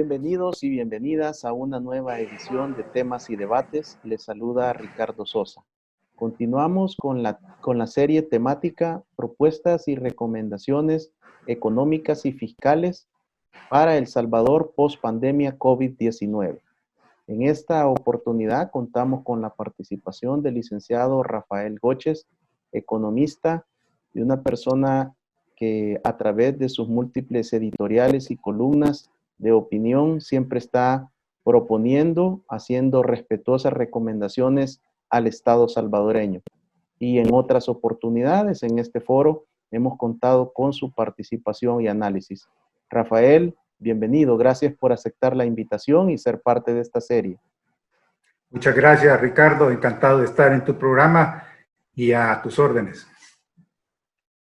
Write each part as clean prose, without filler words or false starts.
Bienvenidos y bienvenidas a una nueva edición de Temas y Debates. Les saluda Ricardo Sosa. Continuamos con la serie temática Propuestas y Recomendaciones Económicas y Fiscales para El Salvador post-pandemia COVID-19. En esta oportunidad contamos con la participación del licenciado Rafael Goches, economista y una persona que a través de sus múltiples editoriales y columnas de opinión siempre está proponiendo, haciendo respetuosas recomendaciones al Estado salvadoreño. Y en otras oportunidades en este foro hemos contado con su participación y análisis. Rafael, bienvenido. Gracias por aceptar la invitación y ser parte de esta serie. Muchas gracias, Ricardo. Encantado de estar en tu programa y a tus órdenes.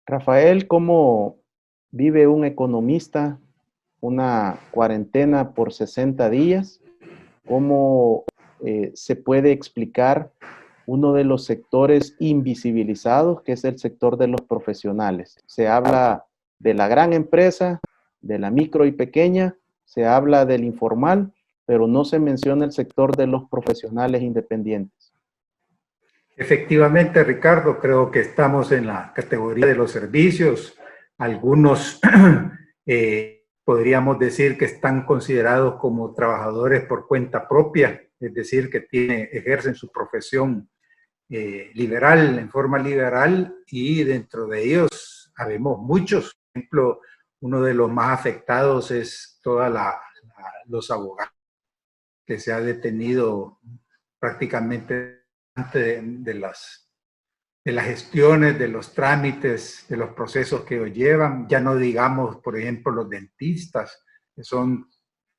Rafael, ¿cómo vive un economista una cuarentena por 60 días? ¿Cómo se puede explicar uno de los sectores invisibilizados, que es el sector de los profesionales? Se habla de la gran empresa, de la micro y pequeña, se habla del informal, pero no se menciona el sector de los profesionales independientes. Efectivamente, Ricardo, creo que estamos en la categoría de los servicios. Algunos podríamos decir que están considerados como trabajadores por cuenta propia, es decir, que ejercen su profesión liberal, en forma liberal, y dentro de ellos habemos muchos. Por ejemplo, uno de los más afectados es los abogados, que se ha detenido prácticamente de las gestiones, de los trámites, de los procesos que ellos llevan. Ya no digamos, por ejemplo, los dentistas,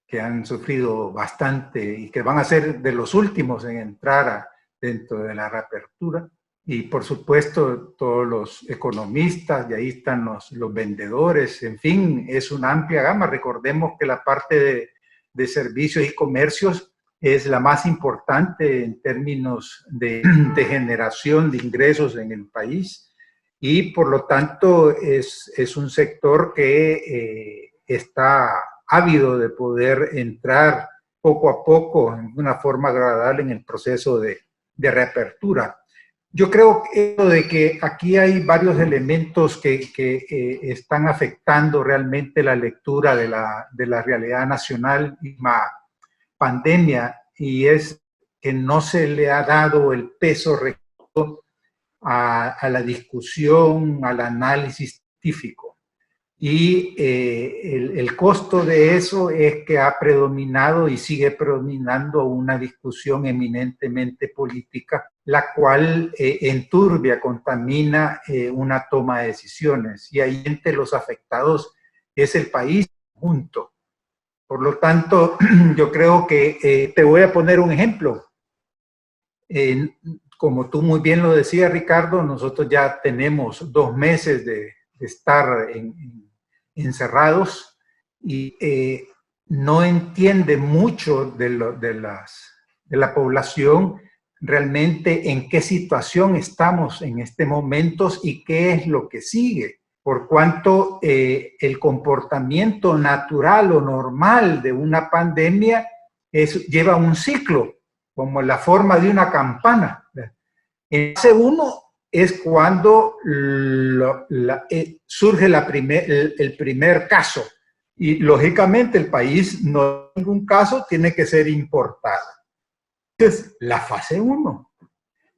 que han sufrido bastante y que van a ser de los últimos en entrar dentro de la reapertura. Y por supuesto, todos los economistas, y ahí están los vendedores, en fin, es una amplia gama. Recordemos que la parte de servicios y comercios es la más importante en términos de generación de ingresos en el país, y por lo tanto es un sector que está ávido de poder entrar poco a poco, en una forma agradable, en el proceso de reapertura. Yo creo que aquí hay varios elementos que están afectando realmente la lectura de la realidad nacional y pandemia, y es que no se le ha dado el peso requerido a la discusión, al análisis científico. Y el costo de eso es que ha predominado y sigue predominando una discusión eminentemente política, la cual enturbia, contamina una toma de decisiones. Y ahí entre los afectados es el país junto. Por lo tanto, yo creo que te voy a poner un ejemplo. Como tú muy bien lo decías, Ricardo, nosotros ya tenemos 2 meses de estar encerrados, y no entiende mucho de la población realmente en qué situación estamos en este momento y qué es lo que sigue. Por cuanto el comportamiento natural o normal de una pandemia lleva un ciclo, como la forma de una campana. En fase 1 es cuando surge el primer caso, y lógicamente el país no en ningún caso tiene que ser importado. Es la fase 1.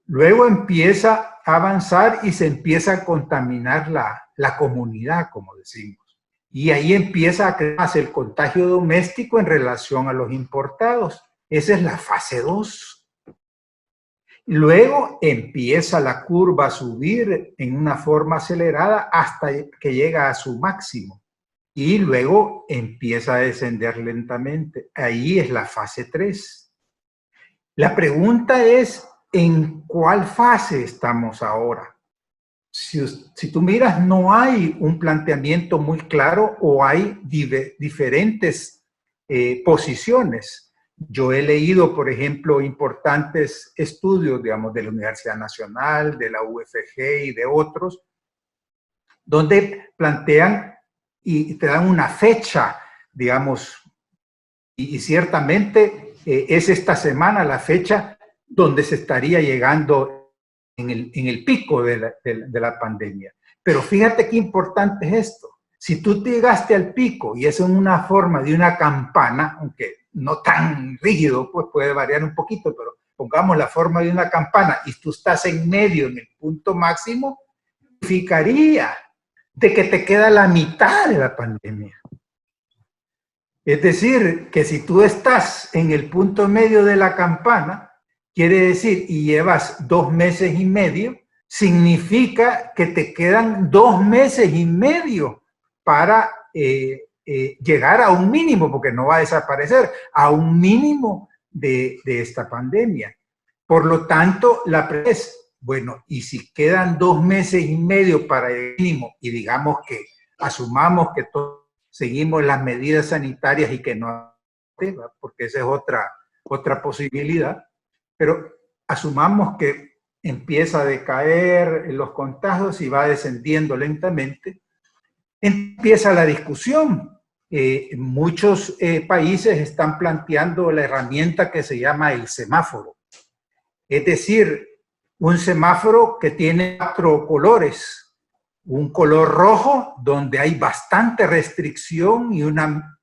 Luego empieza a avanzar y se empieza a contaminar la comunidad, como decimos. Y ahí empieza a crearse el contagio doméstico en relación a los importados. Esa es la fase 2. Luego empieza la curva a subir en una forma acelerada hasta que llega a su máximo. Y luego empieza a descender lentamente. Ahí es la fase 3. La pregunta es, ¿en cuál fase estamos ahora? Si tú miras, no hay un planteamiento muy claro, o hay diferentes posiciones. Yo he leído, por ejemplo, importantes estudios, digamos, de la Universidad Nacional, de la UFG y de otros, donde plantean y te dan una fecha, digamos, y ciertamente es esta semana la fecha donde se estaría llegando en el pico de la pandemia. Pero fíjate qué importante es esto. Si tú te llegaste al pico y es en una forma de una campana, aunque no tan rígido, pues puede variar un poquito, pero pongamos la forma de una campana y tú estás en medio, en el punto máximo, significaría de que te queda la mitad de la pandemia. Es decir, que si tú estás en el punto medio de la campana, quiere decir, y llevas 2 meses y medio, significa que te quedan 2 meses y medio para llegar a un mínimo, porque no va a desaparecer, a un mínimo de esta pandemia. Por lo tanto, la pregunta es, bueno, y si quedan 2 meses y medio para el mínimo, y digamos que asumamos que todos seguimos las medidas sanitarias y que no, porque esa es otra posibilidad, pero asumamos que empieza a decaer los contagios y va descendiendo lentamente, empieza la discusión. Muchos países están planteando la herramienta que se llama el semáforo. Es decir, un semáforo que tiene 4 colores. Un color rojo donde hay bastante restricción y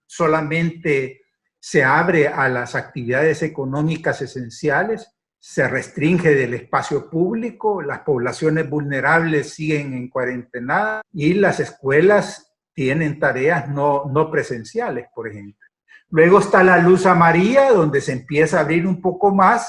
solamente se abre a las actividades económicas esenciales, se restringe del espacio público, las poblaciones vulnerables siguen en cuarentena y las escuelas tienen tareas no presenciales, por ejemplo. Luego está la luz amarilla, donde se empieza a abrir un poco más,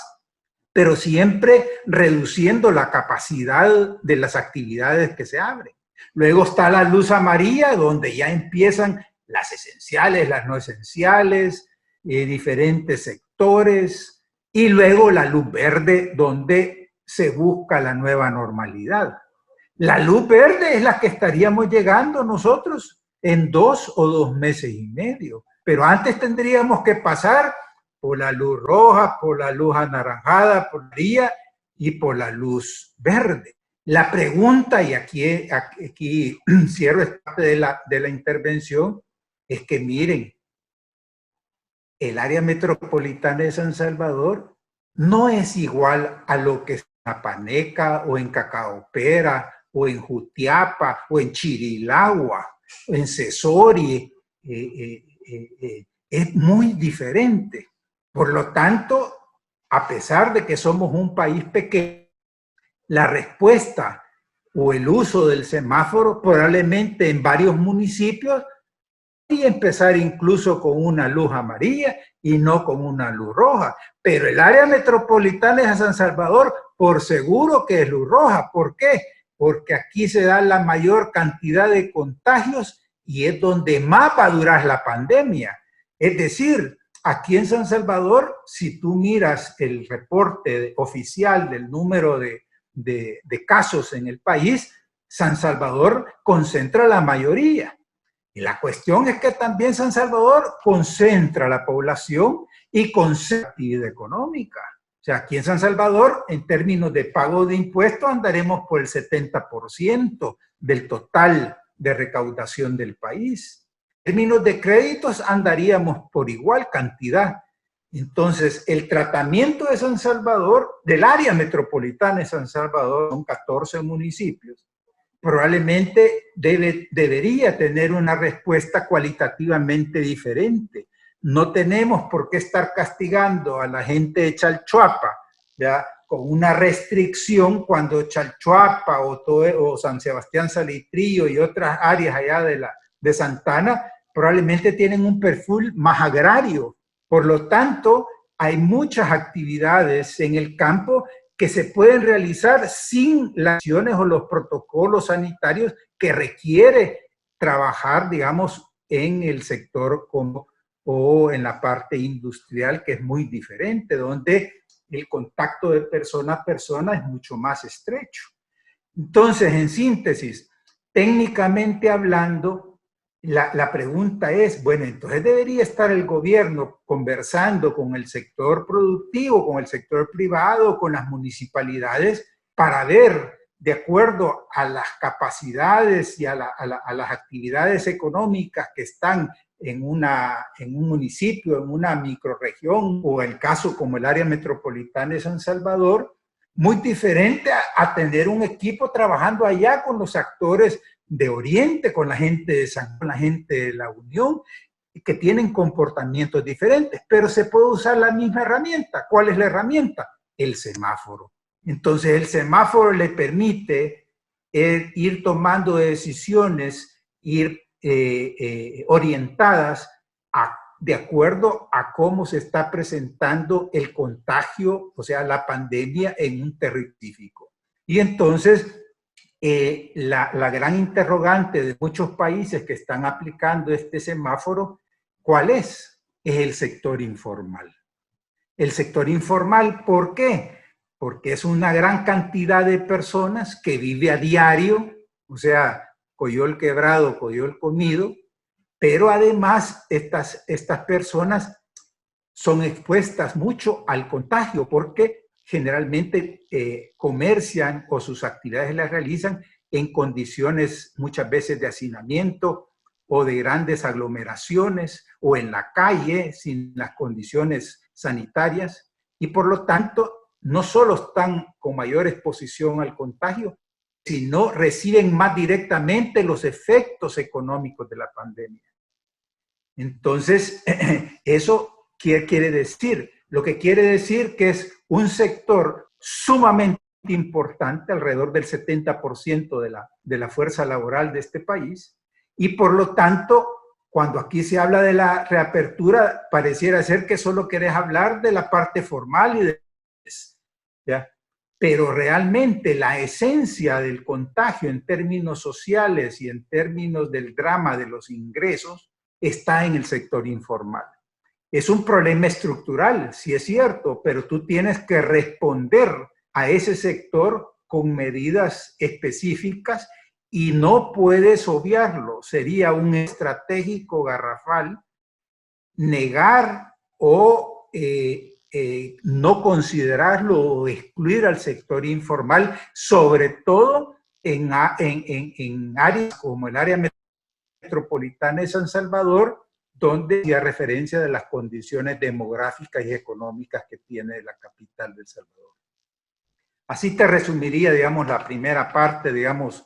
pero siempre reduciendo la capacidad de las actividades que se abren. Luego está la luz amarilla, donde ya empiezan las esenciales, las no esenciales, diferentes sectores, y luego la luz verde, donde se busca la nueva normalidad. La luz verde es la que estaríamos llegando nosotros en 2 o 2 meses y medio, pero antes tendríamos que pasar por la luz roja, por la luz anaranjada, por la amarilla y por la luz verde. La pregunta, y aquí cierro esta parte de la intervención, es que miren, el área metropolitana de San Salvador no es igual a lo que es en Apaneca o en Cacaopera o en Jutiapa o en Chirilagua o en Cesori. Es muy diferente. Por lo tanto, a pesar de que somos un país pequeño, la respuesta o el uso del semáforo probablemente en varios municipios y empezar incluso con una luz amarilla y no con una luz roja. Pero el área metropolitana de San Salvador, por seguro que es luz roja. ¿Por qué? Porque aquí se da la mayor cantidad de contagios y es donde más va a durar la pandemia. Es decir, aquí en San Salvador, si tú miras el reporte oficial del número de casos en el país, San Salvador concentra la mayoría. Y la cuestión es que también San Salvador concentra la población y concentra la actividad económica. O sea, aquí en San Salvador, en términos de pago de impuestos, andaremos por el 70% del total de recaudación del país. En términos de créditos, andaríamos por igual cantidad. Entonces, el tratamiento de San Salvador, del área metropolitana de San Salvador, son 14 municipios, probablemente debería tener una respuesta cualitativamente diferente. No tenemos por qué estar castigando a la gente de Chalchuapa, ¿ya?, con una restricción cuando Chalchuapa o San Sebastián Salitrillo y otras áreas allá de Santana probablemente tienen un perfil más agrario. Por lo tanto, hay muchas actividades en el campo que se pueden realizar sin las acciones o los protocolos sanitarios que requiere trabajar, digamos, en el sector o en la parte industrial, que es muy diferente, donde el contacto de persona a persona es mucho más estrecho. Entonces, en síntesis, técnicamente hablando, la pregunta es, bueno, entonces debería estar el gobierno conversando con el sector productivo, con el sector privado, con las municipalidades, para ver de acuerdo a las capacidades y a las actividades económicas que están en un municipio, en una microrregión, o el caso como el área metropolitana de San Salvador, muy diferente a tener un equipo trabajando allá con los actores de Oriente, con la gente de con la gente de la Unión, que tienen comportamientos diferentes, pero se puede usar la misma herramienta. ¿Cuál es la herramienta? El semáforo. Entonces el semáforo le permite ir tomando decisiones, ir orientadas de acuerdo a cómo se está presentando el contagio, o sea, la pandemia en un territorio. Y entonces la gran interrogante de muchos países que están aplicando este semáforo, ¿cuál es? Es el sector informal. El sector informal, ¿por qué? Porque es una gran cantidad de personas que vive a diario, o sea, coyol quebrado, coyol comido, pero además estas personas son expuestas mucho al contagio porque generalmente comercian o sus actividades las realizan en condiciones muchas veces de hacinamiento o de grandes aglomeraciones o en la calle sin las condiciones sanitarias y por lo tanto no solo están con mayor exposición al contagio, sino reciben más directamente los efectos económicos de la pandemia. Entonces, ¿eso qué quiere decir? Lo que quiere decir que es un sector sumamente importante, alrededor del 70% de la fuerza laboral de este país, y por lo tanto, cuando aquí se habla de la reapertura, pareciera ser que solo querés hablar de la parte formal y ¿ya? Pero realmente la esencia del contagio en términos sociales y en términos del drama de los ingresos está en el sector informal. Es un problema estructural, sí es cierto, pero tú tienes que responder a ese sector con medidas específicas y no puedes obviarlo. Sería un estratégico garrafal negar o no considerarlo o excluir al sector informal, sobre todo en áreas como el área metropolitana de San Salvador, donde hacía referencia de las condiciones demográficas y económicas que tiene la capital de El Salvador. Así te resumiría, digamos, la primera parte, digamos,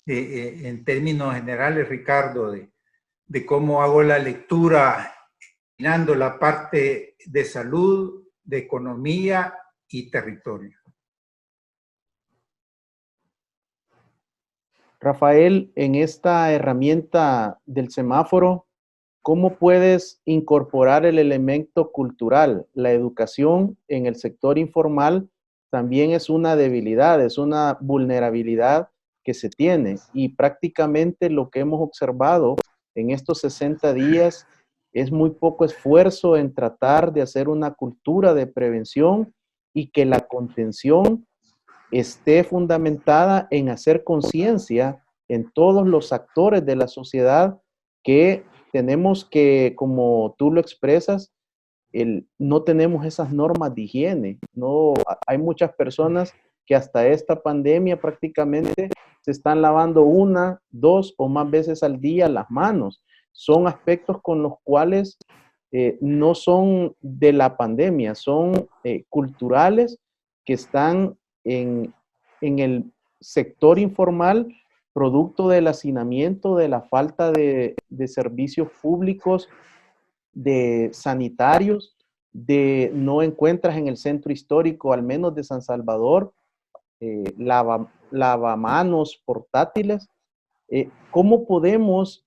en términos generales, Ricardo, de cómo hago la lectura, mirando la parte de salud, de economía y territorio. Rafael, en esta herramienta del semáforo, ¿cómo puedes incorporar el elemento cultural? La educación en el sector informal también es una debilidad, es una vulnerabilidad que se tiene y prácticamente lo que hemos observado en estos 60 días es muy poco esfuerzo en tratar de hacer una cultura de prevención y que la contención esté fundamentada en hacer conciencia en todos los actores de la sociedad que tenemos que, como tú lo expresas, no tenemos esas normas de higiene. No, hay muchas personas que hasta esta pandemia prácticamente se están lavando una, dos o más veces al día las manos. Son aspectos con los cuales no son de la pandemia, son culturales que están en el sector informal, producto del hacinamiento, de la falta de servicios públicos, de sanitarios, de no encuentras en el centro histórico, al menos de San Salvador, lavamanos portátiles. ¿Cómo podemos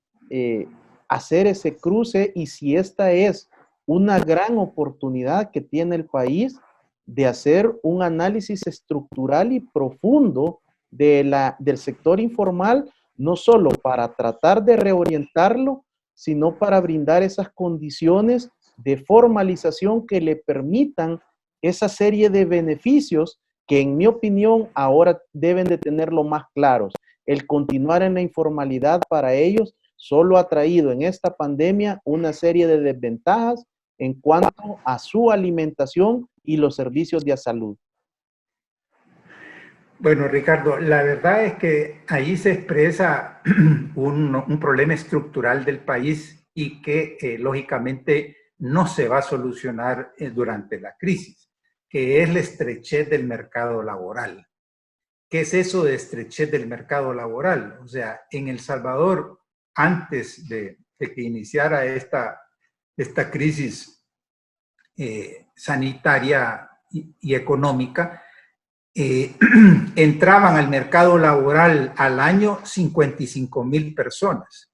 hacer ese cruce y si esta es una gran oportunidad que tiene el país de hacer un análisis estructural y profundo del sector informal, no solo para tratar de reorientarlo, sino para brindar esas condiciones de formalización que le permitan esa serie de beneficios que en mi opinión ahora deben de tenerlo más claros. El continuar en la informalidad para ellos solo ha traído en esta pandemia una serie de desventajas en cuanto a su alimentación y los servicios de salud. Bueno, Ricardo, la verdad es que ahí se expresa un problema estructural del país y que lógicamente no se va a solucionar durante la crisis, que es la estrechez del mercado laboral. ¿Qué es eso de estrechez del mercado laboral? O sea, en El Salvador, antes de que iniciara esta crisis sanitaria y económica, entraban al mercado laboral al año 55,000 personas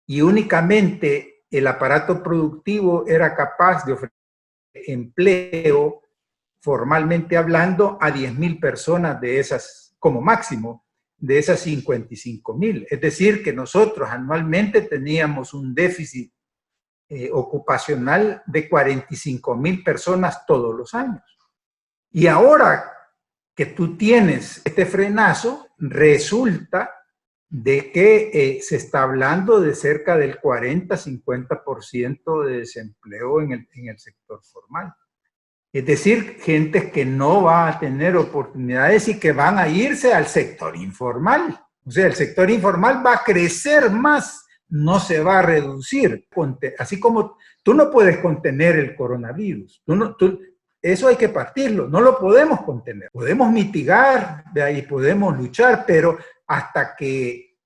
y únicamente el aparato productivo era capaz de ofrecer empleo, formalmente hablando, a 10,000 personas de esas, como máximo, de esas 55,000. Es decir, que nosotros anualmente teníamos un déficit ocupacional de 45,000 personas todos los años. Y ahora que tú tienes este frenazo, resulta de que se está hablando de cerca del 40-50% de desempleo en el sector formal. Es decir, gente que no va a tener oportunidades y que van a irse al sector informal. O sea, el sector informal va a crecer más, no se va a reducir. Así como tú no puedes contener el coronavirus, eso hay que partirlo, no lo podemos contener. Podemos mitigar, de ahí podemos luchar, pero hasta que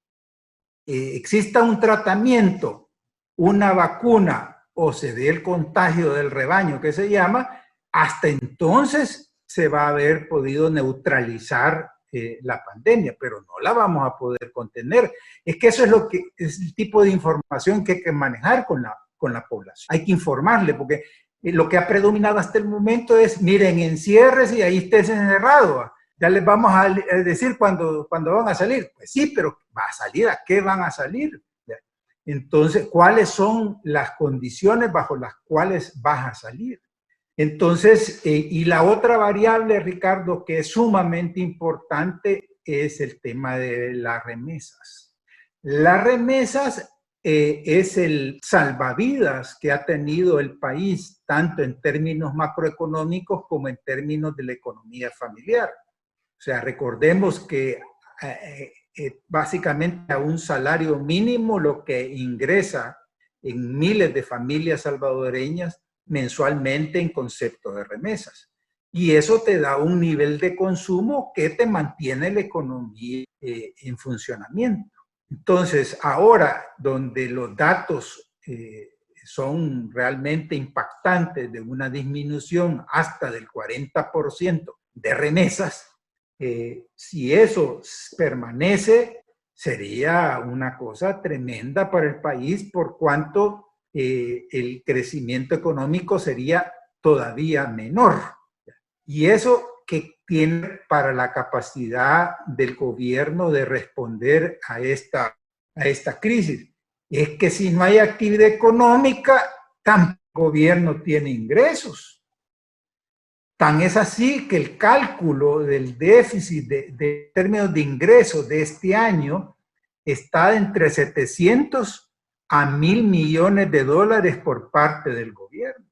exista un tratamiento, una vacuna o se dé el contagio del rebaño que se llama, hasta entonces se va a haber podido neutralizar la pandemia, pero no la vamos a poder contener. Es que eso es el tipo de información que hay que manejar con la población. Hay que informarle, porque lo que ha predominado hasta el momento es, miren, enciérrese y ahí estés encerrado. Ya les vamos a decir cuándo van a salir. Pues sí, pero ¿va a salir? ¿A qué van a salir? Entonces, ¿cuáles son las condiciones bajo las cuales vas a salir? Entonces, y la otra variable, Ricardo, que es sumamente importante, es el tema de las remesas. Las remesas es el salvavidas que ha tenido el país, tanto en términos macroeconómicos como en términos de la economía familiar. O sea, recordemos que básicamente a un salario mínimo lo que ingresa en miles de familias salvadoreñas mensualmente en concepto de remesas. Y eso te da un nivel de consumo que te mantiene la economía en funcionamiento. Entonces, ahora donde los datos son realmente impactantes de una disminución hasta del 40% de remesas, si eso permanece, sería una cosa tremenda para el país por cuanto el crecimiento económico sería todavía menor. Y eso que tiene para la capacidad del gobierno de responder a esta crisis. Es que si no hay actividad económica, tampoco el gobierno tiene ingresos. Tan es así que el cálculo del déficit de términos de ingresos de este año está entre 700 a 1,000 millones de dólares por parte del gobierno.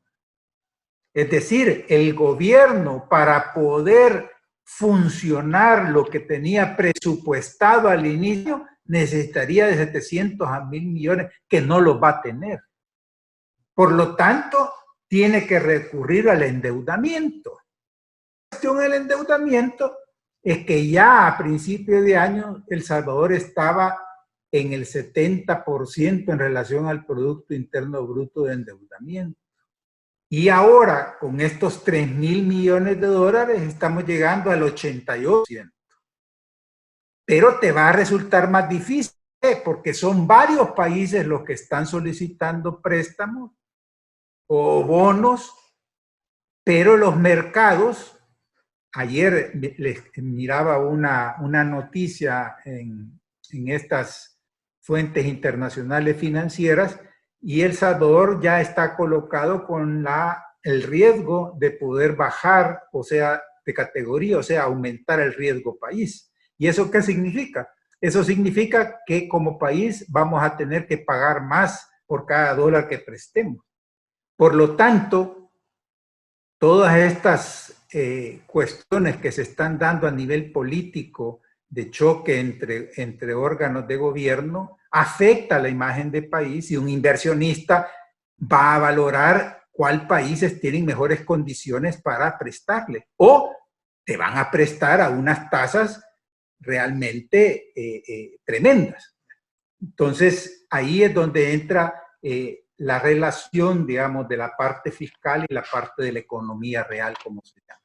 Es decir, el gobierno, para poder funcionar lo que tenía presupuestado al inicio, necesitaría de 700 a 1,000 millones, que no los va a tener. Por lo tanto, tiene que recurrir al endeudamiento. La cuestión del endeudamiento es que ya a principios de año El Salvador estaba en el 70% en relación al Producto Interno Bruto de endeudamiento. Y ahora, con estos 3,000 millones de dólares, estamos llegando al 88%. Pero te va a resultar más difícil porque son varios países los que están solicitando préstamos o bonos, pero los mercados, ayer les miraba una noticia en estas fuentes internacionales financieras, y El Salvador ya está colocado con el riesgo de poder bajar, o sea, de categoría, o sea, aumentar el riesgo país. ¿Y eso qué significa? Eso significa que como país vamos a tener que pagar más por cada dólar que prestemos. Por lo tanto, todas estas cuestiones que se están dando a nivel político de choque entre órganos de gobierno afecta la imagen del país, y un inversionista va a valorar cuál países tienen mejores condiciones para prestarle, o te van a prestar a unas tasas realmente tremendas. Entonces, ahí es donde entra la relación, digamos, de la parte fiscal y la parte de la economía real, como se llama.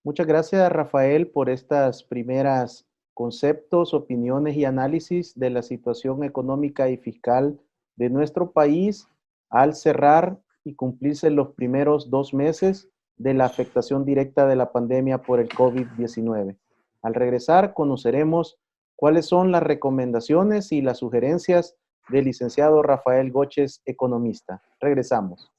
Muchas gracias, Rafael, por estas primeras conceptos, opiniones y análisis de la situación económica y fiscal de nuestro país al cerrar y cumplirse los primeros 2 meses de la afectación directa de la pandemia por el COVID-19. Al regresar, conoceremos cuáles son las recomendaciones y las sugerencias del licenciado Rafael Goches, economista. Regresamos.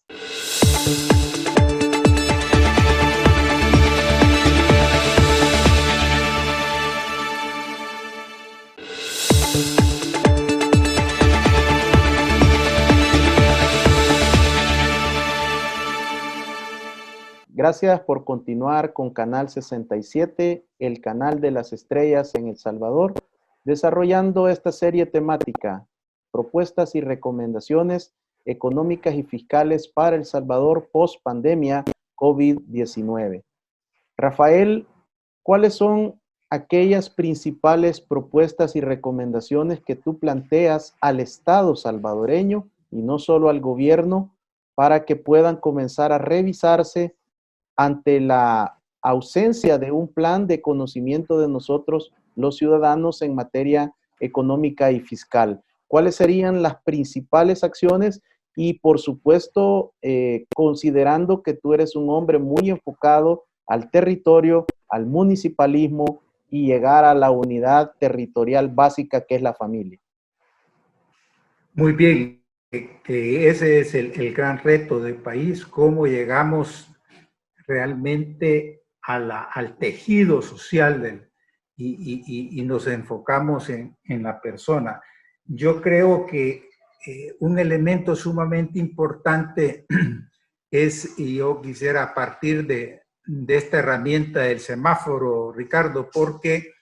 Gracias por continuar con Canal 67, el canal de las estrellas en El Salvador, desarrollando esta serie temática, propuestas y recomendaciones económicas y fiscales para El Salvador post pandemia COVID-19. Rafael, ¿cuáles son aquellas principales propuestas y recomendaciones que tú planteas al Estado salvadoreño y no solo al gobierno para que puedan comenzar a revisarse ante la ausencia de un plan de conocimiento de nosotros, los ciudadanos, en materia económica y fiscal? ¿Cuáles serían las principales acciones? Y por supuesto, considerando que tú eres un hombre muy enfocado al territorio, al municipalismo y llegar a la unidad territorial básica que es la familia. Muy bien, que ese es el gran reto del país, cómo llegamos realmente al tejido social y nos enfocamos en la persona. Yo creo que un elemento sumamente importante es, y yo quisiera partir de esta herramienta del semáforo, Ricardo, porque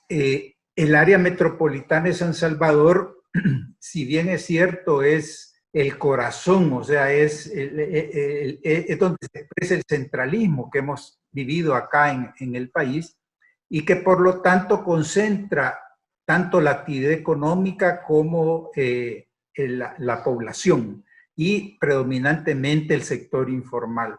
el área metropolitana de San Salvador, si bien es cierto, es el corazón, o sea, es donde se expresa el centralismo que hemos vivido acá en el país, y que por lo tanto concentra tanto la actividad económica como la población, y predominantemente el sector informal.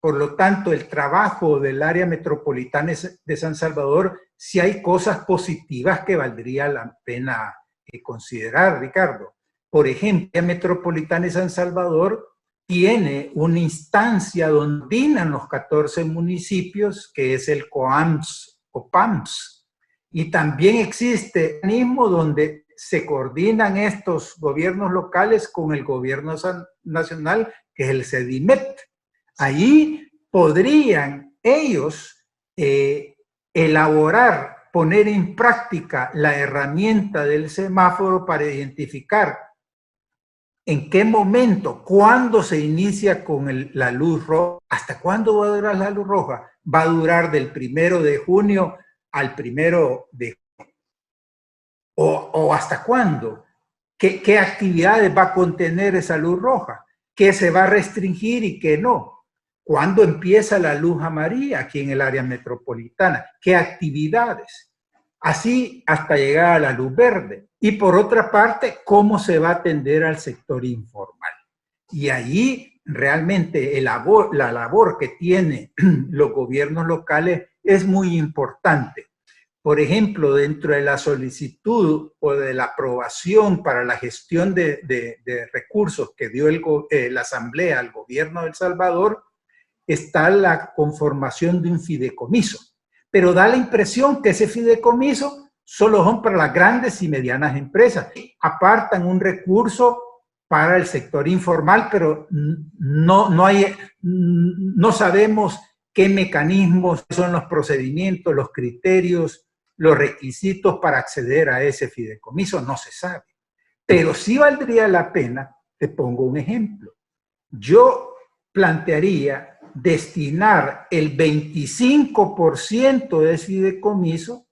Por lo tanto, el trabajo del área metropolitana de San Salvador, sí hay cosas positivas que valdría la pena considerar, Ricardo. Por ejemplo, la metropolitana de San Salvador tiene una instancia donde coordinan los 14 municipios, que es el COAMS o PAMS. Y también existe un mecanismo donde se coordinan estos gobiernos locales con el gobierno nacional, que es el CEDIMET. Ahí podrían ellos elaborar, poner en práctica la herramienta del semáforo para identificar en qué momento, cuándo se inicia con la luz roja, hasta cuándo va a durar la luz roja. Va a durar del 1 de junio al 1 de junio. O hasta cuándo. ¿Qué actividades va a contener esa luz roja? ¿Qué se va a restringir y qué no? ¿Cuándo empieza la luz amarilla aquí en el área metropolitana? ¿Qué actividades? Así hasta llegar a la luz verde. Y por otra parte, ¿cómo se va a atender al sector informal? Y ahí realmente la labor que tienen los gobiernos locales es muy importante. Por ejemplo, dentro de la solicitud o de la aprobación para la gestión de recursos que dio la Asamblea al gobierno de El Salvador, está la conformación de un fideicomiso. Pero da la impresión que ese fideicomiso solo son para las grandes y medianas empresas. Apartan un recurso para el sector informal, pero no sabemos qué mecanismos son los procedimientos, los criterios, los requisitos para acceder a ese fideicomiso, no se sabe. Pero sí valdría la pena, te pongo un ejemplo. Yo plantearía destinar el 25% de ese fideicomiso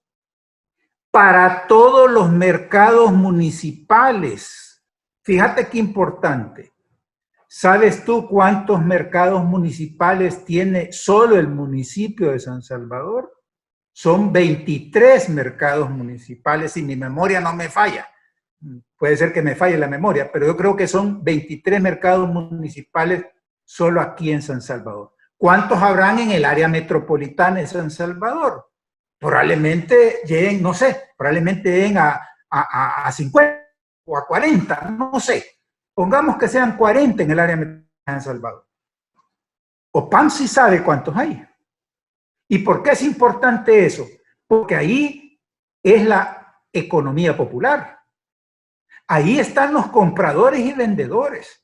para todos los mercados municipales. Fíjate qué importante. ¿Sabes tú cuántos mercados municipales tiene solo el municipio de San Salvador? Son 23 mercados municipales, si mi memoria no me falla. Puede ser que me falle la memoria, pero yo creo que son 23 mercados municipales solo aquí en San Salvador. ¿Cuántos habrán en el área metropolitana de San Salvador? Probablemente lleguen, no sé, probablemente lleguen a 50 o a 40, no sé. Pongamos que sean 40 en el área metropolitana de San Salvador. OPAM sí sabe cuántos hay. ¿Y por qué es importante eso? Porque ahí es la economía popular. Ahí están los compradores y vendedores.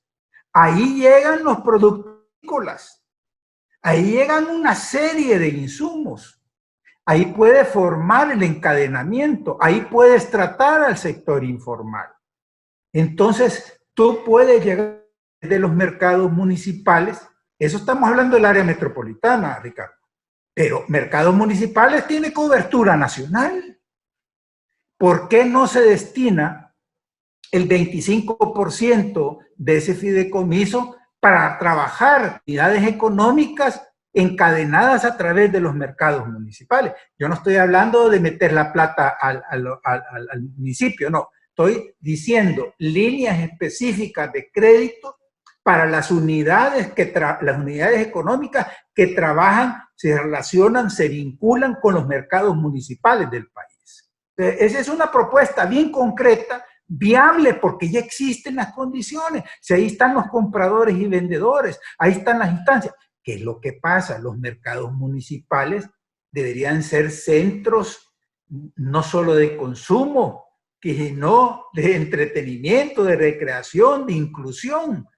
Ahí llegan los productos agrícolas. Ahí llegan una serie de insumos. Ahí puede formar el encadenamiento. Ahí puedes tratar al sector informal. Entonces, tú puedes llegar de los mercados municipales. Eso estamos hablando del área metropolitana, Ricardo. Pero mercados municipales tiene cobertura nacional. ¿Por qué no se destina el 25% de ese fideicomiso para trabajar actividades económicas encadenadas a través de los mercados municipales? Yo no estoy hablando de meter la plata al municipio, no. Estoy diciendo líneas específicas de crédito para las unidades económicas que trabajan, se relacionan, se vinculan con los mercados municipales del país. Esa es una propuesta bien concreta, viable, porque ya existen las condiciones. Si ahí están los compradores y vendedores, ahí están las instancias. ¿Qué es lo que pasa? Los mercados municipales deberían ser centros no solo de consumo, sino de entretenimiento, de recreación, de inclusión.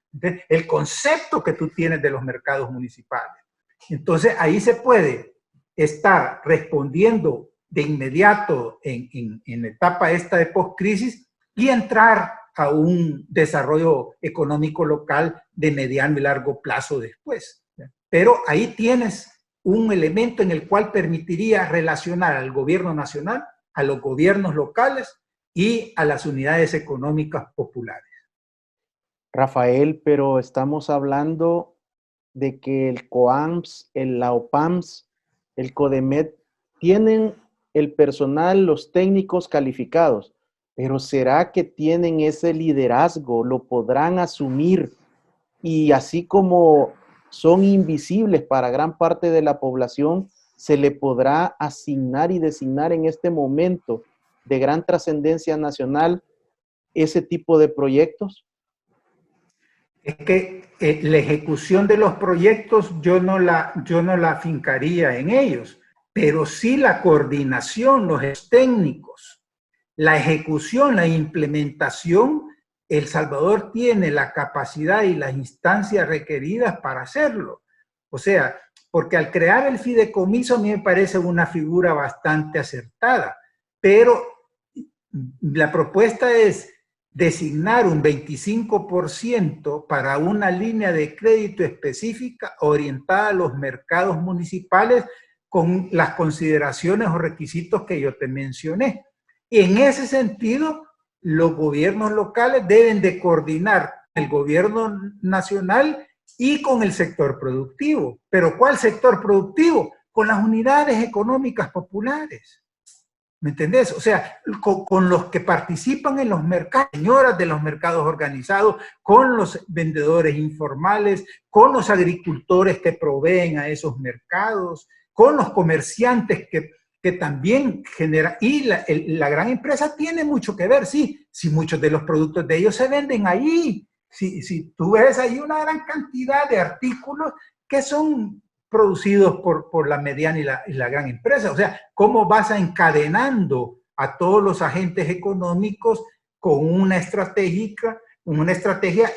El concepto que tú tienes de los mercados municipales. Entonces, ahí se puede estar respondiendo de inmediato en la etapa esta de post-crisis y entrar a un desarrollo económico local de mediano y largo plazo después. Pero ahí tienes un elemento en el cual permitiría relacionar al gobierno nacional, a los gobiernos locales y a las unidades económicas populares. Rafael, pero estamos hablando de que el COAMS, la OPAMS, el CODEMED tienen el personal, los técnicos calificados, pero ¿será que tienen ese liderazgo? ¿Lo podrán asumir? Y así como son invisibles para gran parte de la población, ¿se le podrá asignar y designar en este momento de gran trascendencia nacional ese tipo de proyectos? Es que la ejecución de los proyectos yo no la fincaría en ellos, pero sí la coordinación, los técnicos, la ejecución, la implementación. El Salvador tiene la capacidad y las instancias requeridas para hacerlo. O sea, porque al crear el fideicomiso a mí me parece una figura bastante acertada, pero la propuesta es designar un 25% para una línea de crédito específica orientada a los mercados municipales con las consideraciones o requisitos que yo te mencioné. Y en ese sentido, los gobiernos locales deben de coordinar el gobierno nacional y con el sector productivo. ¿Pero cuál sector productivo? Con las unidades económicas populares. ¿Me entendés? O sea, con los que participan en los mercados, señoras de los mercados organizados, con los vendedores informales, con los agricultores que proveen a esos mercados, con los comerciantes que también generan. Y la gran empresa tiene mucho que ver, sí, si muchos de los productos de ellos se venden ahí. Si tú ves ahí una gran cantidad de artículos que son producidos por la mediana y la gran empresa. O sea, ¿cómo vas encadenando a todos los agentes económicos con una estrategia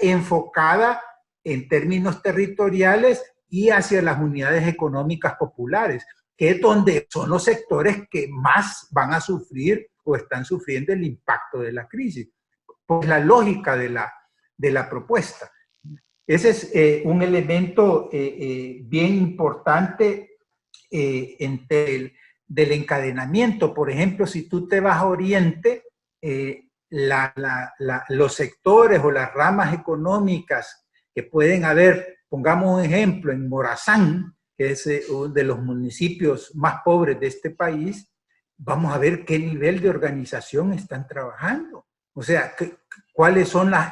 enfocada en términos territoriales y hacia las unidades económicas populares, que es donde son los sectores que más van a sufrir o están sufriendo el impacto de la crisis? Pues la lógica de la propuesta. Ese es un elemento bien importante del encadenamiento. Por ejemplo, si tú te vas a Oriente, los sectores o las ramas económicas que pueden haber, pongamos un ejemplo, en Morazán, que es uno de los municipios más pobres de este país, vamos a ver qué nivel de organización están trabajando. O sea, cuáles son las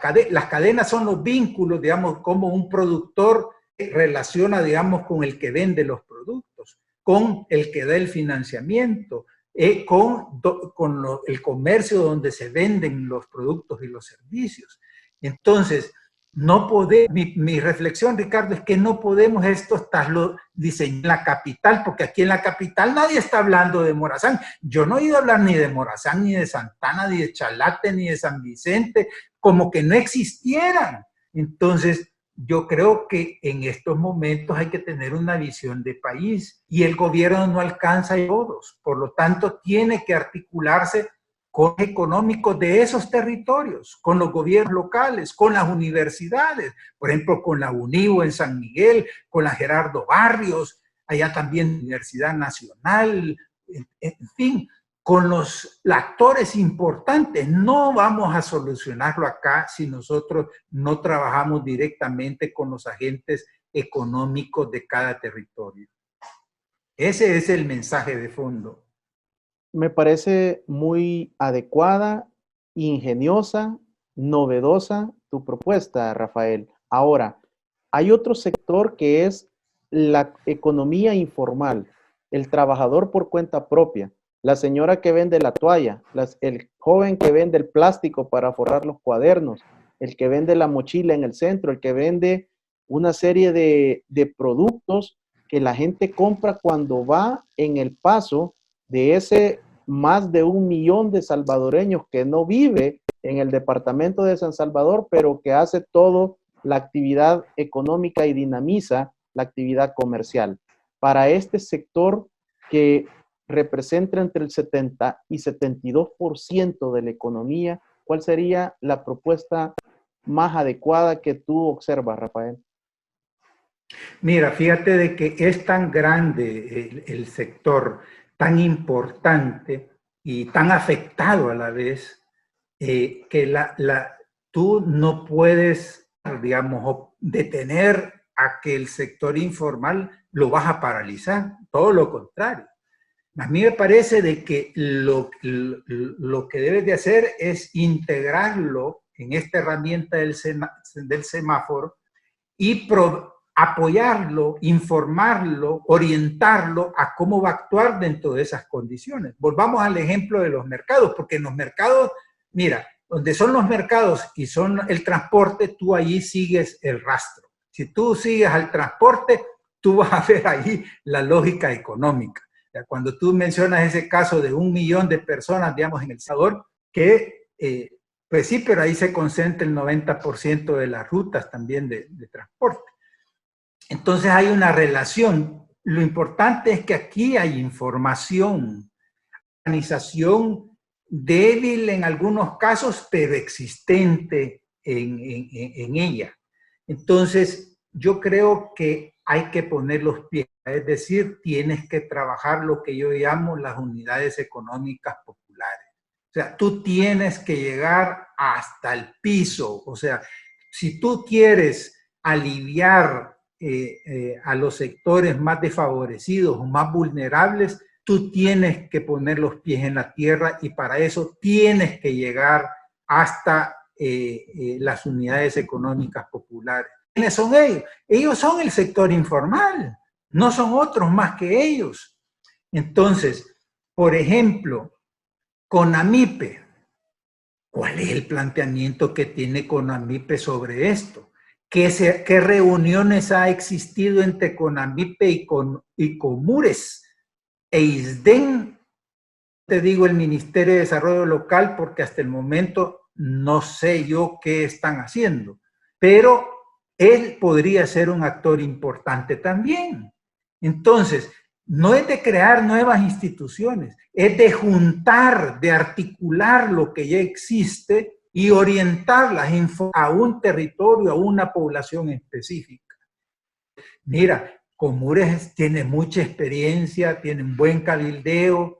cadenas. Las cadenas son los vínculos, digamos, como un productor relaciona, digamos, con el que vende los productos, con el que da el financiamiento, con el comercio donde se venden los productos y los servicios. Entonces, no podemos, mi reflexión, Ricardo, es que no podemos esto estarlo diseñando en la capital, porque aquí en la capital nadie está hablando de Morazán. Yo no he oído hablar ni de Morazán, ni de Santana, ni de Chalate, ni de San Vicente, como que no existieran. Entonces, yo creo que en estos momentos hay que tener una visión de país y el gobierno no alcanza a todos. Por lo tanto, tiene que articularse con económicos de esos territorios, con los gobiernos locales, con las universidades, por ejemplo, con la UNIVO en San Miguel, con la Gerardo Barrios, allá también la Universidad Nacional, en fin, con los actores importantes. No vamos a solucionarlo acá si nosotros no trabajamos directamente con los agentes económicos de cada territorio. Ese es el mensaje de fondo. Me parece muy adecuada, ingeniosa, novedosa tu propuesta, Rafael. Ahora, hay otro sector que es la economía informal, el trabajador por cuenta propia, la señora que vende la toalla, el joven que vende el plástico para forrar los cuadernos, el que vende la mochila en el centro, el que vende una serie de productos que la gente compra cuando va en el paso de ese más de 1 millón de salvadoreños que no vive en el departamento de San Salvador, pero que hace toda la actividad económica y dinamiza la actividad comercial. Para este sector que representa entre el 70 y 72% de la economía, ¿cuál sería la propuesta más adecuada que tú observas, Rafael? Mira, fíjate de que es tan grande el sector, tan importante y tan afectado a la vez, que tú no puedes, digamos, detener a que el sector informal lo vas a paralizar, todo lo contrario. A mí me parece de que lo que debes de hacer es integrarlo en esta herramienta del semáforo y apoyarlo, informarlo, orientarlo a cómo va a actuar dentro de esas condiciones. Volvamos al ejemplo de los mercados, porque en los mercados, mira, donde son los mercados y son el transporte, tú allí sigues el rastro. Si tú sigues al transporte, tú vas a ver ahí la lógica económica. Cuando tú mencionas ese caso de 1 millón de personas, digamos, en El Salvador, que pues sí, pero ahí se concentra el 90% de las rutas también de transporte. Entonces hay una relación. Lo importante es que aquí hay información, organización débil en algunos casos, pero existente en ella. Entonces, yo creo que hay que poner los pies, es decir, tienes que trabajar lo que yo llamo las unidades económicas populares. O sea, tú tienes que llegar hasta el piso. O sea, si tú quieres aliviar a los sectores más desfavorecidos o más vulnerables, tú tienes que poner los pies en la tierra y para eso tienes que llegar hasta las unidades económicas populares. ¿Quiénes son ellos? Ellos son el sector informal, no son otros más que ellos. Entonces, por ejemplo, CONAMIPE, ¿cuál es el planteamiento que tiene CONAMIPE sobre esto? ¿Qué reuniones ha existido entre CONAMIPE y COMURES e ISDEN? Te digo el Ministerio de Desarrollo Local porque hasta el momento no sé yo qué están haciendo, pero él podría ser un actor importante también. Entonces, no es de crear nuevas instituciones, es de juntar, de articular lo que ya existe y orientarlas a un territorio, a una población específica. Mira, Comures tiene mucha experiencia, tiene un buen cabildeo,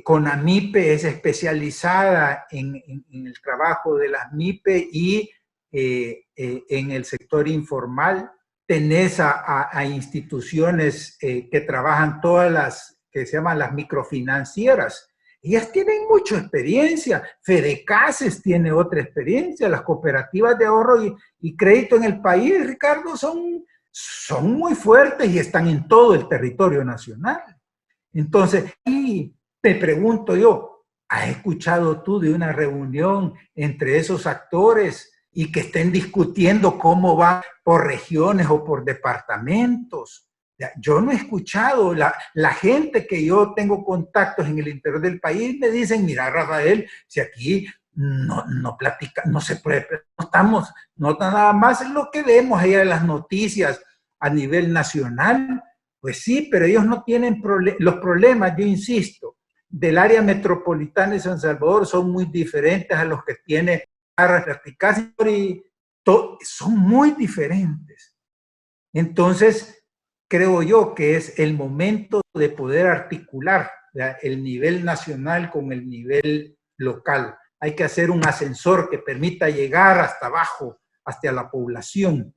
CONAMIPE es especializada en el trabajo de las MIPE y en el sector informal. Tenés a instituciones que trabajan todas las, que se llaman las microfinancieras. Ellas tienen mucha experiencia. Fedecases tiene otra experiencia. Las cooperativas de ahorro y crédito en el país, Ricardo, son muy fuertes y están en todo el territorio nacional. Entonces, y te pregunto yo, ¿has escuchado tú de una reunión entre esos actores y que estén discutiendo cómo va por regiones o por departamentos? Yo no he escuchado. La gente que yo tengo contactos en el interior del país me dicen, mira, Rafael, si aquí no platica, no se puede, no nada más lo que vemos allá en las noticias a nivel nacional. Pues sí, pero ellos no tienen los problemas, yo insisto, del área metropolitana de San Salvador son muy diferentes a los que tiene Arrascachi, son muy diferentes. Entonces, creo yo que es el momento de poder articular, ¿ya?, el nivel nacional con el nivel local. Hay que hacer un ascensor que permita llegar hasta abajo, hasta la población.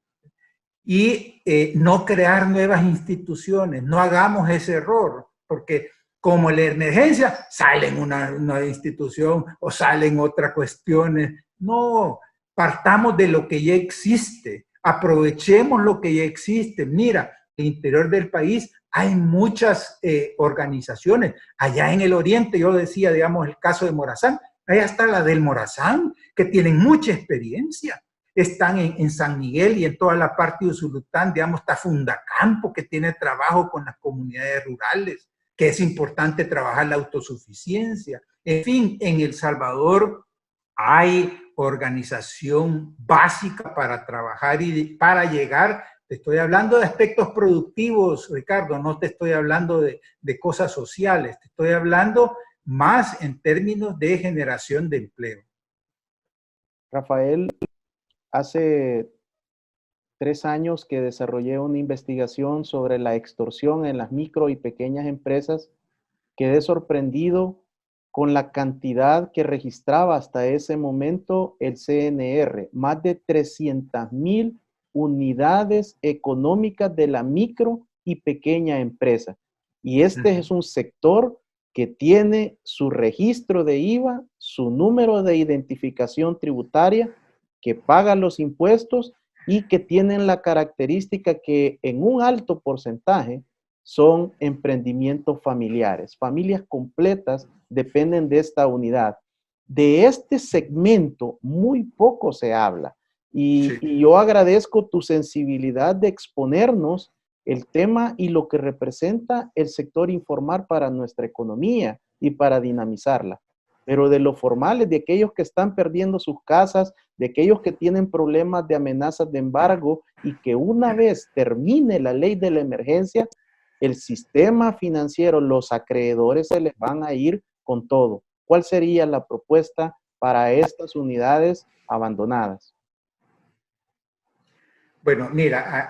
Y no crear nuevas instituciones, no hagamos ese error, porque como en la emergencia salen una institución o salen otras cuestiones. No, partamos de lo que ya existe, aprovechemos lo que ya existe. Mira, en el interior del país hay muchas organizaciones. Allá en el oriente, yo decía, digamos, el caso de Morazán, allá está la del Morazán, que tienen mucha experiencia. Están en San Miguel y en toda la parte de Usulután, digamos, está Fundacampo, que tiene trabajo con las comunidades rurales, que es importante trabajar la autosuficiencia. En fin, en El Salvador hay organización básica para trabajar y para llegar. Te estoy hablando de aspectos productivos, Ricardo, no te estoy hablando de cosas sociales, te estoy hablando más en términos de generación de empleo. Rafael, hace 3 años que desarrollé una investigación sobre la extorsión en las micro y pequeñas empresas. Quedé sorprendido con la cantidad que registraba hasta ese momento el CNR, más de 300,000 unidades económicas de la micro y pequeña empresa. Y este es un sector que tiene su registro de IVA, su número de identificación tributaria, que paga los impuestos y que tienen la característica que en un alto porcentaje son emprendimientos familiares. Familias completas dependen de esta unidad. De este segmento muy poco se habla y yo agradezco tu sensibilidad de exponernos el tema y lo que representa el sector informal para nuestra economía y para dinamizarla. Pero de los formales, de aquellos que están perdiendo sus casas, de aquellos que tienen problemas de amenazas de embargo y que una vez termine la ley de la emergencia, el sistema financiero, los acreedores se les van a ir con todo. ¿Cuál sería la propuesta para estas unidades abandonadas? Bueno, mira,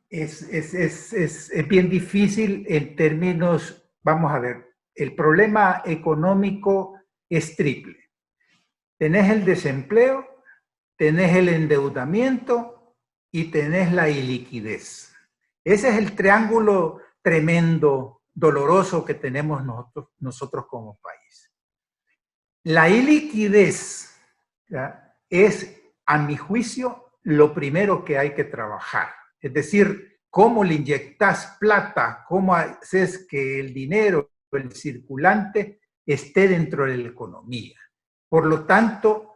es bien difícil en términos, vamos a ver, el problema económico es triple. Tenés el desempleo, tenés el endeudamiento y tenés la iliquidez. Ese es el triángulo tremendo, doloroso que tenemos nosotros como país. La iliquidez, ¿ya?, es, a mi juicio, lo primero que hay que trabajar. Es decir, cómo le inyectas plata, cómo haces que el dinero, el circulante, esté dentro de la economía. Por lo tanto,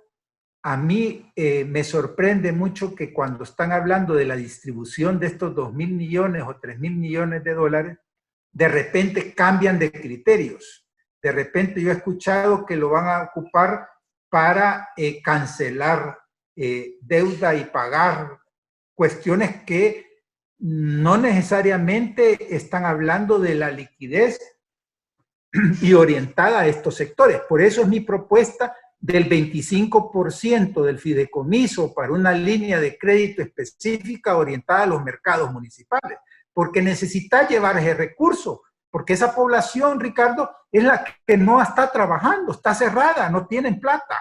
a mí me sorprende mucho que cuando están hablando de la distribución de estos 2,000 millones o 3,000 millones de dólares, de repente cambian de criterios. De repente yo he escuchado que lo van a ocupar para cancelar deuda y pagar cuestiones que no necesariamente están hablando de la liquidez y orientada a estos sectores. Por eso es mi propuesta del 25% del fideicomiso para una línea de crédito específica orientada a los mercados municipales, porque necesita llevar ese recurso, porque esa población, Ricardo, es la que no está trabajando, está cerrada, no tienen plata,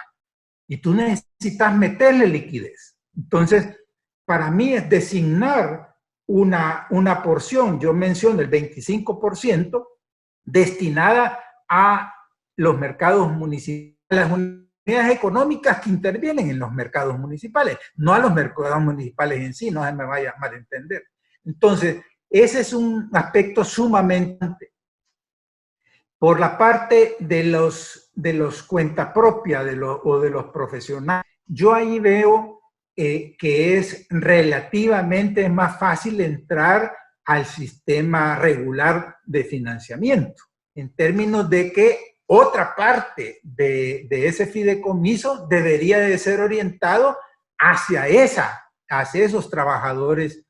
y tú necesitas meterle liquidez. Entonces, para mí es designar una porción, yo menciono el 25%, destinada a los mercados municipales, las unidades económicas que intervienen en los mercados municipales, no a los mercados municipales en sí, no se me vaya a malentender. Entonces, ese es un aspecto sumamente importante. Por la parte de los cuenta propia o de los profesionales, yo ahí veo que es relativamente más fácil entrar al sistema regular de financiamiento, en términos de que otra parte de ese fideicomiso debería de ser orientado hacia esos trabajadores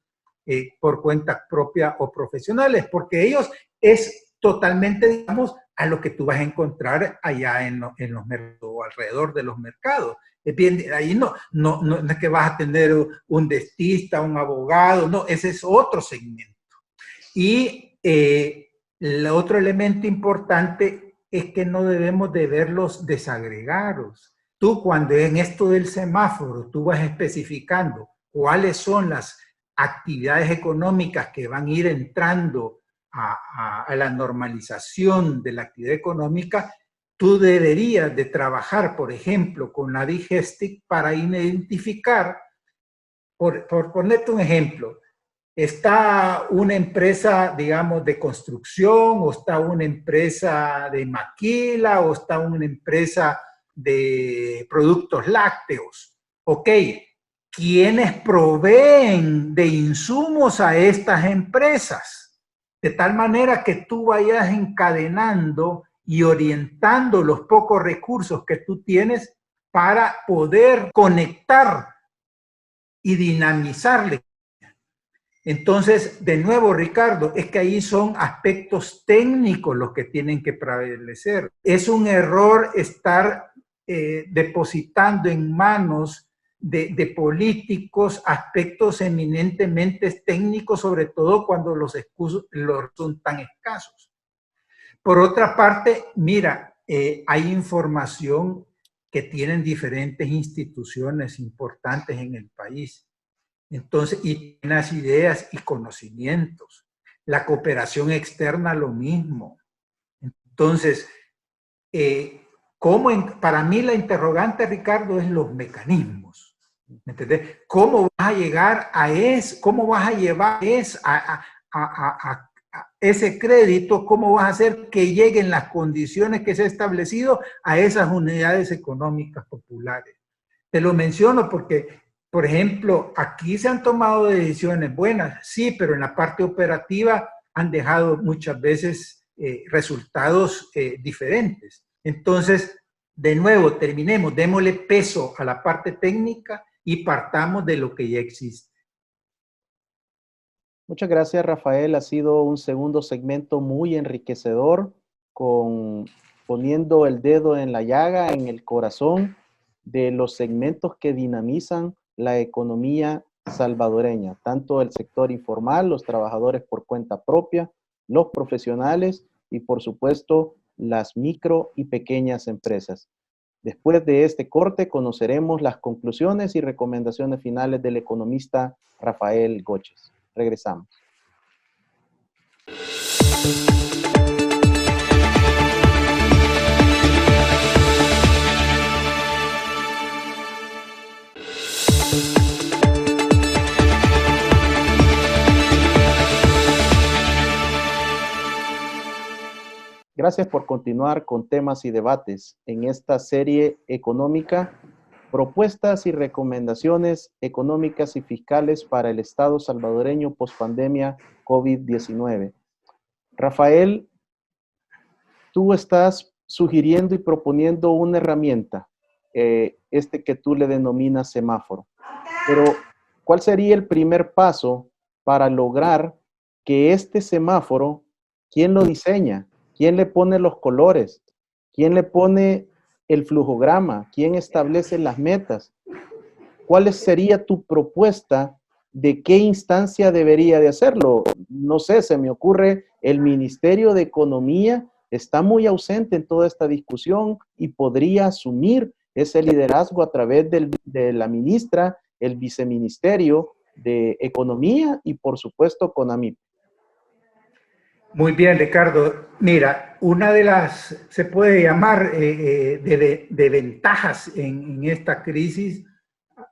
por cuenta propia o profesionales, porque ellos es totalmente, digamos, a lo que tú vas a encontrar allá en los mercados o alrededor de los mercados. Es bien, ahí no es que vas a tener un dentista, un abogado, no, ese es otro segmento. Y el otro elemento importante es que no debemos de verlos desagregados. Tú cuando en esto del semáforo tú vas especificando cuáles son las actividades económicas que van a ir entrando a la normalización de la actividad económica, tú deberías de trabajar, por ejemplo, con la Digestic para identificar, por ponerte un ejemplo, está una empresa, digamos, de construcción, o está una empresa de maquila, o está una empresa de productos lácteos. Ok, ¿quiénes proveen de insumos a estas empresas? De tal manera que tú vayas encadenando y orientando los pocos recursos que tú tienes para poder conectar y dinamizarle. Entonces, de nuevo, Ricardo, es que ahí son aspectos técnicos los que tienen que prevalecer. Es un error estar depositando en manos de políticos aspectos eminentemente técnicos, sobre todo cuando los son tan escasos. Por otra parte, mira, hay información que tienen diferentes instituciones importantes en el país. Entonces, y unas ideas y conocimientos. La cooperación externa, lo mismo. Entonces, para mí la interrogante, Ricardo, es los mecanismos. ¿Me entendés? ¿Cómo vas a llegar a eso? ¿Cómo vas a llevar a ese crédito? ¿Cómo vas a hacer que lleguen las condiciones que se ha establecido a esas unidades económicas populares? Te lo menciono porque, por ejemplo, aquí se han tomado decisiones buenas, sí, pero en la parte operativa han dejado muchas veces resultados diferentes. Entonces, de nuevo, terminemos, démosle peso a la parte técnica y partamos de lo que ya existe. Muchas gracias, Rafael. Ha sido un segundo segmento muy enriquecedor, poniendo el dedo en la llaga, en el corazón de los segmentos que dinamizan la economía salvadoreña, tanto el sector informal, los trabajadores por cuenta propia, los profesionales y, por supuesto, las micro y pequeñas empresas. Después de este corte, conoceremos las conclusiones y recomendaciones finales del economista Rafael Goches. Regresamos. Gracias por continuar con temas y debates en esta serie económica, propuestas y recomendaciones económicas y fiscales para el Estado salvadoreño pospandemia COVID-19. Rafael, tú estás sugiriendo y proponiendo una herramienta, que tú le denominas semáforo. Pero, ¿cuál sería el primer paso para lograr que este semáforo, quién lo diseña? ¿Quién le pone los colores? ¿Quién le pone el flujograma? ¿Quién establece las metas? ¿Cuál sería tu propuesta de qué instancia debería de hacerlo? No sé, se me ocurre el Ministerio de Economía está muy ausente en toda esta discusión y podría asumir ese liderazgo a través de la ministra, el viceministerio de Economía y por supuesto CONAMIP. Muy bien, Ricardo. Mira, una de las, se puede llamar de ventajas en esta crisis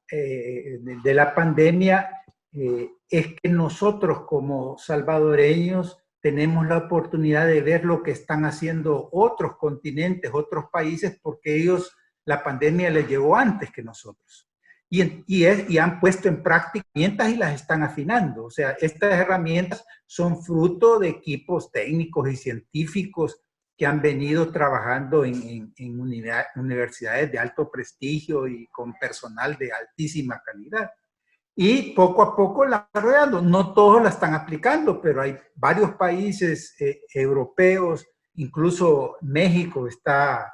de la pandemia, es que nosotros como salvadoreños tenemos la oportunidad de ver lo que están haciendo otros continentes, otros países, porque ellos, la pandemia les llegó antes que nosotros. Y han puesto en práctica herramientas y las están afinando. O sea, estas herramientas son fruto de equipos técnicos y científicos que han venido trabajando en universidades de alto prestigio y con personal de altísima calidad. Y poco a poco la están desarrollando. No todos la están aplicando, pero hay varios países europeos, incluso México está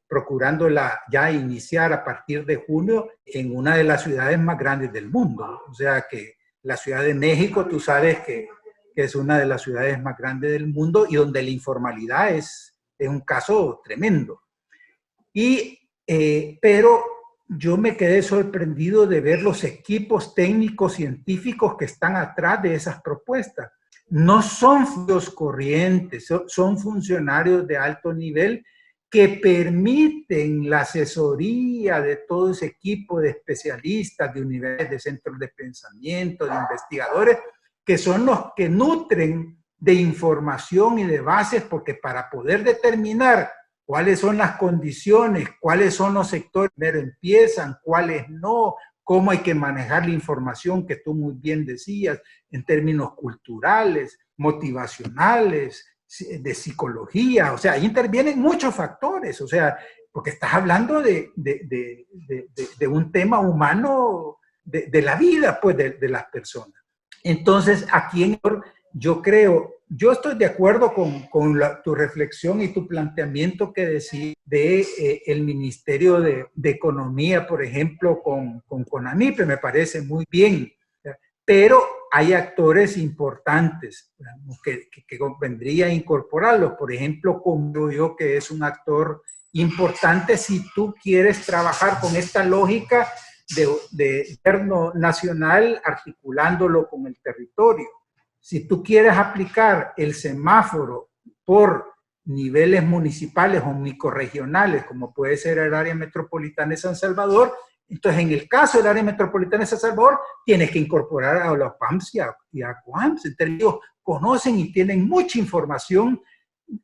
procurándola ya iniciar a partir de junio en una de las ciudades más grandes del mundo. O sea que la Ciudad de México, tú sabes que es una de las ciudades más grandes del mundo y donde la informalidad es un caso tremendo. Pero yo me quedé sorprendido de ver los equipos técnicos científicos que están atrás de esas propuestas. No son funcionarios corrientes, son funcionarios de alto nivel que permiten la asesoría de todo ese equipo de especialistas, de universidades, de centros de pensamiento, de investigadores, que son los que nutren de información y de bases, porque para poder determinar cuáles son las condiciones, cuáles son los sectores que primero empiezan, cuáles no, cómo hay que manejar la información que tú muy bien decías, en términos culturales, motivacionales, de psicología, o sea, ahí intervienen muchos factores, o sea, porque estás hablando de un tema humano, de la vida, pues, de las personas. Entonces, aquí yo creo, yo estoy de acuerdo con tu reflexión y tu planteamiento que decís de el Ministerio de Economía, por ejemplo, con CONAMIP, me parece muy bien, pero hay actores importantes que convendría incorporarlos, por ejemplo, como yo, que es un actor importante si tú quieres trabajar con esta lógica de gobierno nacional articulándolo con el territorio. Si tú quieres aplicar el semáforo por niveles municipales o microrregionales, como puede ser el área metropolitana de San Salvador, entonces en el caso del área metropolitana de San Salvador, tienes que incorporar a los PAMS y a COAMS. Entonces ellos conocen y tienen mucha información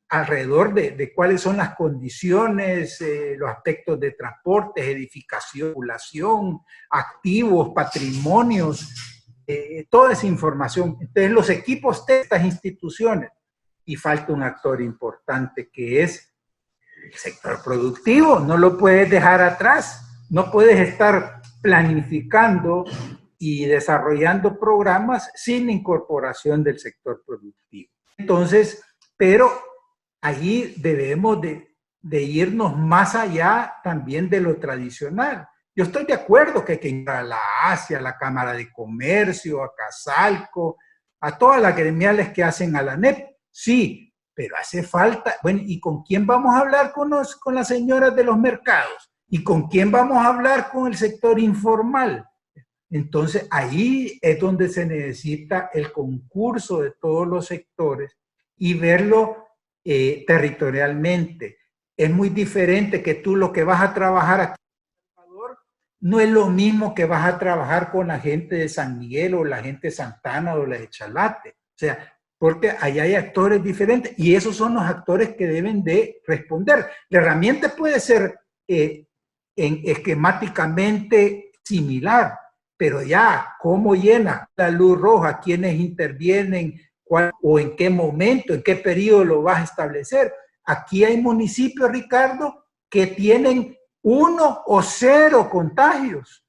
alrededor de cuáles son las condiciones, los aspectos de transporte, edificación, población, activos, patrimonios, toda esa información. Entonces los equipos de estas instituciones, y falta un actor importante que es el sector productivo, no lo puedes dejar atrás, no puedes estar planificando y desarrollando programas sin incorporación del sector productivo. Entonces, pero allí debemos de irnos más allá también de lo tradicional. Yo estoy de acuerdo que hay que ir a la ASIA, a la Cámara de Comercio, a Casalco, a todas las gremiales que hacen a la ANEP, sí, pero hace falta, bueno, ¿y con quién vamos a hablar con las señoras de los mercados? ¿Y con quién vamos a hablar con el sector informal? Entonces, ahí es donde se necesita el concurso de todos los sectores y verlo territorialmente. Es muy diferente que tú lo que vas a trabajar aquí en El Salvador no es lo mismo que vas a trabajar con la gente de San Miguel o la gente de Santana o la de Chalate. O sea, porque allá hay actores diferentes y esos son los actores que deben de responder. La herramienta puede ser esquemáticamente similar, pero ya cómo llena la luz roja, quiénes intervienen, o en qué momento, en qué periodo lo vas a establecer. Aquí hay municipios, Ricardo, que tienen 1 o 0 contagios.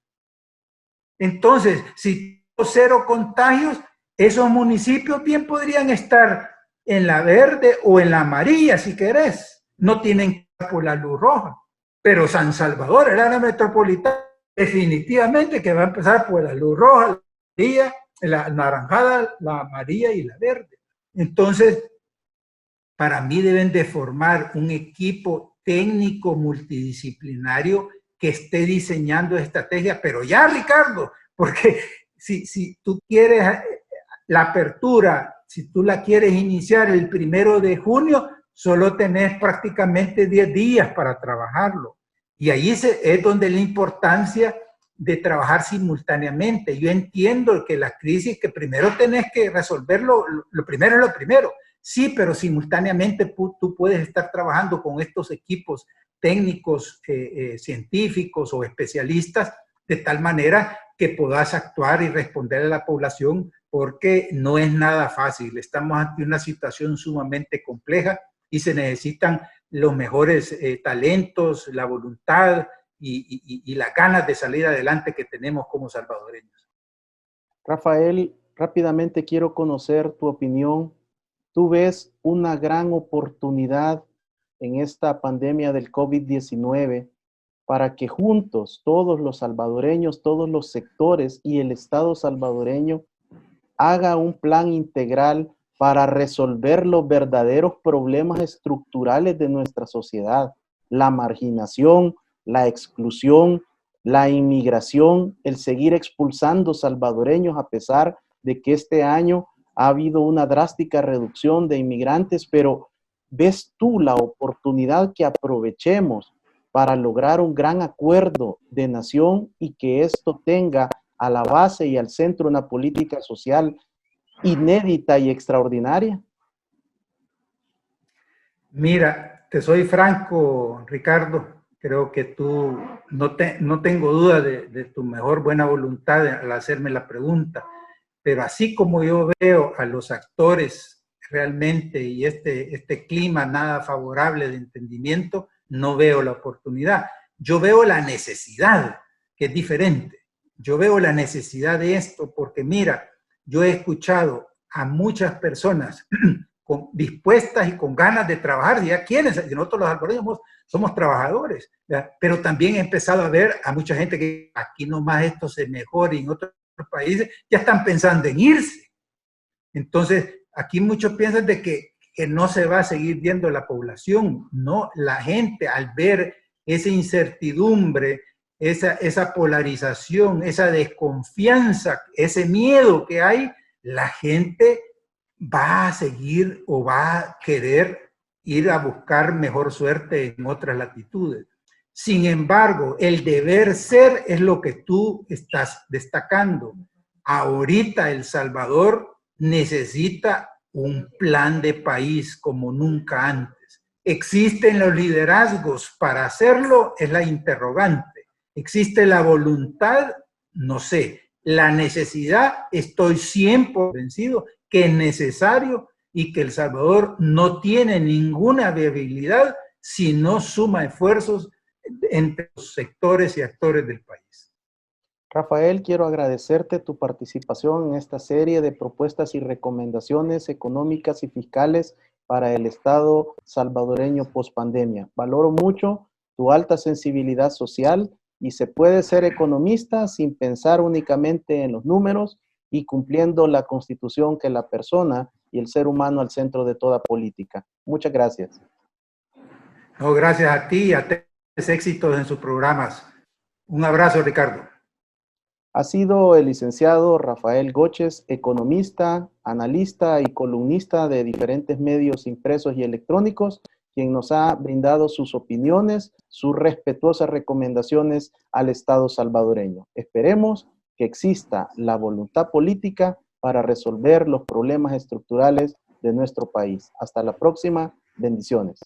Entonces, si 0 contagios, esos municipios bien podrían estar en la verde o en la amarilla, si querés. No tienen por la luz roja, pero San Salvador, el área metropolitana, definitivamente que va a empezar por la luz roja, la naranjada, la amarilla y la verde. Entonces, para mí deben de formar un equipo técnico multidisciplinario que esté diseñando estrategias, pero ya, Ricardo, porque si tú quieres la apertura, si tú la quieres iniciar el 1 de junio, solo tenés prácticamente 10 días para trabajarlo. Y ahí es donde la importancia de trabajar simultáneamente. Yo entiendo que la crisis, que primero tenés que resolverlo, lo primero es lo primero. Sí, pero simultáneamente tú puedes estar trabajando con estos equipos técnicos, científicos o especialistas, de tal manera que puedas actuar y responder a la población, porque no es nada fácil. Estamos ante una situación sumamente compleja y se necesitan los mejores talentos, la voluntad y las ganas de salir adelante que tenemos como salvadoreños. Rafael, rápidamente quiero conocer tu opinión. ¿Tú ves una gran oportunidad en esta pandemia del COVID-19 para que juntos todos los salvadoreños, todos los sectores y el Estado salvadoreño haga un plan integral para resolver los verdaderos problemas estructurales de nuestra sociedad? La marginación, la exclusión, la inmigración, el seguir expulsando salvadoreños a pesar de que este año ha habido una drástica reducción de inmigrantes, pero ¿ves tú la oportunidad que aprovechemos para lograr un gran acuerdo de nación y que esto tenga a la base y al centro una política social inédita y extraordinaria? Mira, te soy franco, Ricardo. Creo que tú, no tengo duda de tu mejor buena voluntad al hacerme la pregunta, pero así como yo veo a los actores realmente y este clima nada favorable de entendimiento, no veo la oportunidad. Yo veo la necesidad, que es diferente. Yo veo la necesidad de esto porque, mira, yo he escuchado a muchas personas dispuestas y con ganas de trabajar, ya quienes, nosotros los salvadoreños somos trabajadores, ¿ya? Pero también he empezado a ver a mucha gente que aquí nomás esto se mejora y en otros países ya están pensando en irse. Entonces, aquí muchos piensan de que no se va a seguir viendo la población, no, la gente al ver esa incertidumbre, esa polarización, esa desconfianza, ese miedo que hay, la gente va a seguir o va a querer ir a buscar mejor suerte en otras latitudes. Sin embargo, el deber ser es lo que tú estás destacando. Ahorita El Salvador necesita un plan de país como nunca antes. ¿Existen los liderazgos para hacerlo? Es la interrogante. ¿Existe la voluntad? No sé. La necesidad, estoy siempre convencido que es necesario y que El Salvador no tiene ninguna viabilidad si no suma esfuerzos entre los sectores y actores del país. Rafael, quiero agradecerte tu participación en esta serie de propuestas y recomendaciones económicas y fiscales para el Estado salvadoreño post-pandemia. Valoro mucho tu alta sensibilidad social y se puede ser economista sin pensar únicamente en los números y cumpliendo la Constitución, que la persona y el ser humano al centro de toda política. Muchas gracias. No, gracias a ti y a ustedes, éxitos en sus programas. Un abrazo, Ricardo. Ha sido el licenciado Rafael Goches, economista, analista y columnista de diferentes medios impresos y electrónicos, quien nos ha brindado sus opiniones, sus respetuosas recomendaciones al Estado salvadoreño. Esperemos que exista la voluntad política para resolver los problemas estructurales de nuestro país. Hasta la próxima. Bendiciones.